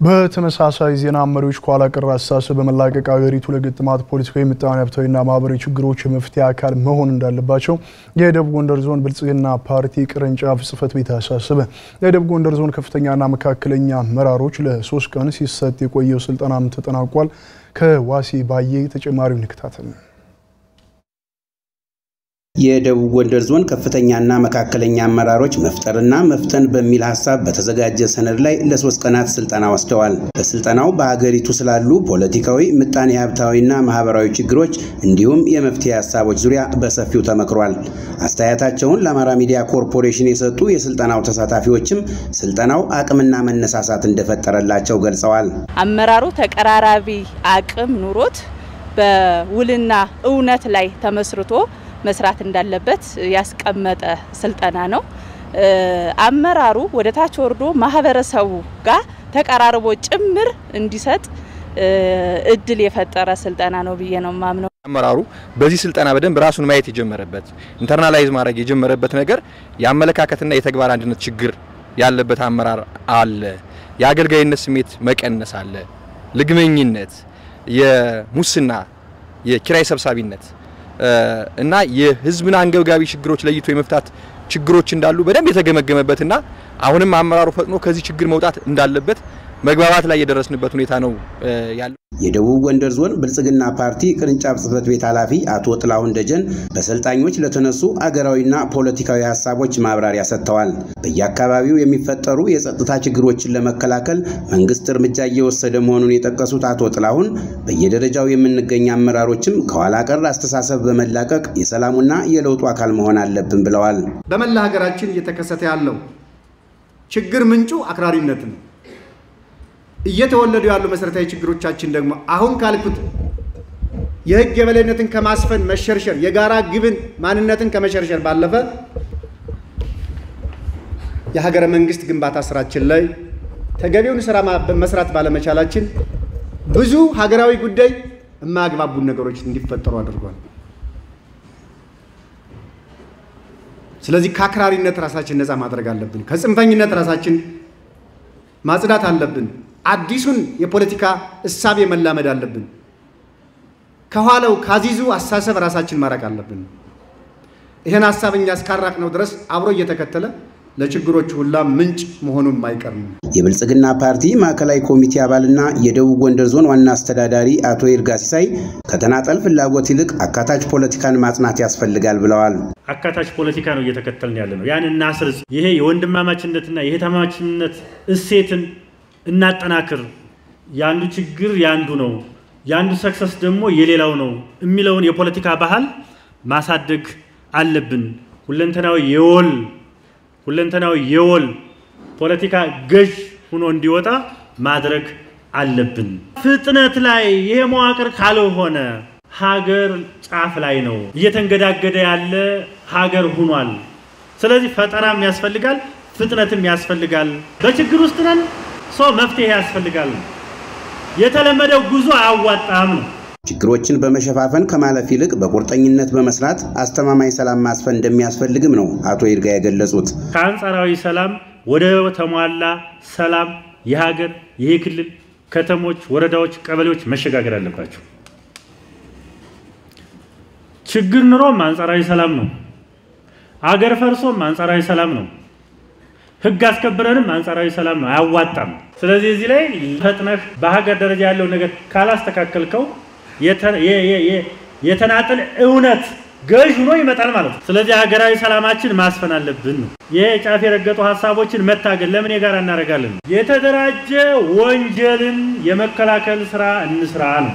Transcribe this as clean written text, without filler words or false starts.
በተመሳሳይ ዜና መሪዎች ኳላ ቀር አስተሳሰብ በመላቀቅ አገሪቱ ለገጠማት ፖለቲካዊ ምጣኔ ሀብታዊና ማህበራዊ ችግሮች የመፍትሄ አካል መሆን እንዳለባቸው የደቡብ ጎንደር ዞን ብልጽግና ፓርቲ ቅርንጫፍ ጽሕፈት ቤት አሳሰበ። የደቡብ ጎንደር ዞን ከፍተኛና መካከለኛ አመራሮች ለ3 ቀን ሲሰጥ የቆየው ስልጠናም ተጠናቋል። ከዋሲ ባዬ ተጨማሪው ንክታተል የደቡብ ጎንደር ዞን ከፍተኛና መካከለኛ አመራሮች መፍጠርና መፍተን በሚል ሐሳብ በተዘጋጀ ሰነድ ላይ ለ3 ቀናት ስልጠና ወስደዋል። በስልጠናው በአገሪቱ ስላሉ ፖለቲካዊ ምጣኔ ሀብታዊና ማህበራዊ ችግሮች እንዲሁም የመፍትሄ ሐሳቦች ዙሪያ በሰፊው ተመክሯል። አስተያየታቸውን ለአማራ ሚዲያ ኮርፖሬሽን የሰጡ የስልጠናው ተሳታፊዎችም ስልጠናው አቅምና መነሳሳት እንደፈጠረላቸው ገልጸዋል። አመራሩ ተቀራራቢ አቅም ኑሮት በውልና እውነት ላይ ተመስርቶ መስራት እንዳለበት ያስቀመጠ ስልጠና ነው። አመራሩ ወደ ታች ወርዶ ማህበረሰቡ ጋር ተቀራርቦ ጭምር እንዲሰጥ እድል የፈጠረ ስልጠና ነው ብዬ ነው ማምነው። አመራሩ በዚህ ስልጠና በደንብ ራሱን ማየት የጀመረበት ኢንተርናላይዝ ማድረግ የጀመረበት ነገር የአመለካከትና የተግባር አንድነት ችግር ያለበት አመራር አለ። የአገልጋይነት ስሜት መቀነስ አለ። ልግመኝነት፣ የሙስና፣ የኪራይ ሰብሳቢነት እና የህዝብን አንገብጋቢ ችግሮች ለይቶ የመፍታት ችግሮች እንዳሉ በደንብ የተገመገመበትና አሁንም አመራሩ ፈጥኖ ከዚህ ችግር መውጣት እንዳለበት መግባባት ላይ የደረስንበት ሁኔታ ነው ያለው። የደቡብ ጎንደር ዞን ብልጽግና ፓርቲ ቅርንጫፍ ጽሕፈት ቤት ኃላፊ አቶ ጥላሁን ደጀን በሰልጣኞች ለተነሱ አገራዊና ፖለቲካዊ ሐሳቦች ማብራሪያ ሰጥተዋል። በየአካባቢው የሚፈጠሩ የጸጥታ ችግሮችን ለመከላከል መንግስት እርምጃ እየወሰደ መሆኑን የጠቀሱት አቶ ጥላሁን በየደረጃው የምንገኝ አመራሮችም ከኋላ ቀር አስተሳሰብ በመላቀቅ የሰላሙና የለውጡ አካል መሆን አለብን ብለዋል። በመላ ሀገራችን እየተከሰተ ያለው ችግር ምንጩ አክራሪነት ነው። እየተወለዱ ያሉ መሰረታዊ ችግሮቻችን ደግሞ አሁን ካልኩት የህግ የበላይነትን ከማስፈን መሸርሸር የጋራ ግብን ማንነትን ከመሸርሸር ባለፈ የሀገረ መንግስት ግንባታ ስራችን ላይ ተገቢውን ስራ መስራት ባለመቻላችን ብዙ ሀገራዊ ጉዳይ የማያግባቡን ነገሮች እንዲፈጠሩ አድርጓል። ስለዚህ ከአክራሪነት ራሳችን ነፃ ማድረግ አለብን። ከጽንፈኝነት ራሳችን ማጽዳት አለብን። አዲሱን የፖለቲካ እሳቤ መላመድ አለብን። ከኋላው ካዚዙ አሳሰብ ራሳችን ማራቅ አለብን። ይሄን ሐሳብኛ እስካራቅነው ድረስ አብሮ እየተከተለ ለችግሮቹ ሁላ ምንጭ መሆኑን ማይቀር ነው። የብልጽግና ፓርቲ ማዕከላዊ ኮሚቴ አባልና የደቡብ ጎንደር ዞን ዋና አስተዳዳሪ አቶ ይርጋ ሲሳይ ከተናጠል ፍላጎት ይልቅ አካታች ፖለቲካን ማጽናት ያስፈልጋል ብለዋል። አካታች ፖለቲካ ነው እየተከተልን ያለነው። ያን እናስርጽ። ይሄ የወንድማማችነትና የህታማችነት እሴትን እናጠናክር። ያንዱ ችግር ያንዱ ነው፣ ያንዱ ሰክሰስ ደግሞ የሌላው ነው የሚለውን የፖለቲካ ባህል ማሳደግ አለብን። ሁለንተናዊ የወል ፖለቲካ ገዥ ሆኖ እንዲወጣ ማድረግ አለብን። ፍጥነት ላይ ይሄ መዋቅር ካልሆነ ሀገር ጫፍ ላይ ነው እየተንገዳገደ ያለ ሀገር ሆኗል። ስለዚህ ፈጠራም ያስፈልጋል፣ ፍጥነትም ያስፈልጋል። በችግር ውስጥ ነን፣ መፍትሄ ያስፈልጋል። የተለመደው ጉዞ አያዋጣም ነው። ችግሮችን በመሸፋፈን ከማለፍ ይልቅ በቁርጠኝነት በመስራት አስተማማኝ ሰላም ማስፈን እንደሚያስፈልግም ነው አቶ ይርጋ የገለጹት። ከአንጻራዊ ሰላም ወደ ተሟላ ሰላም የሀገር የክልል ከተሞች፣ ወረዳዎች፣ ቀበሌዎች መሸጋገር አለባቸው። ችግር ኑሮም አንጻራዊ ሰላም ነው። አገር ፈርሶም አንጻራዊ ሰላም ነው። ህግ አስከብረንም አንጻራዊ ሰላም ነው። አያዋጣም። ስለዚህ እዚህ ላይ ፈጥነህ በሀገር ደረጃ ያለው ነገር ካላስተካከልከው የተናጠል እውነት ገዥ ሆኖ ይመጣል ማለት ነው። ስለዚህ ሀገራዊ ሰላማችን ማስፈን አለብን ነው። የጫፍ የረገጡ ሐሳቦችን መታገል ለምን የጋራ እናደርጋለን? የተደራጀ ወንጀልን የመከላከል ስራ እንስራ ነው።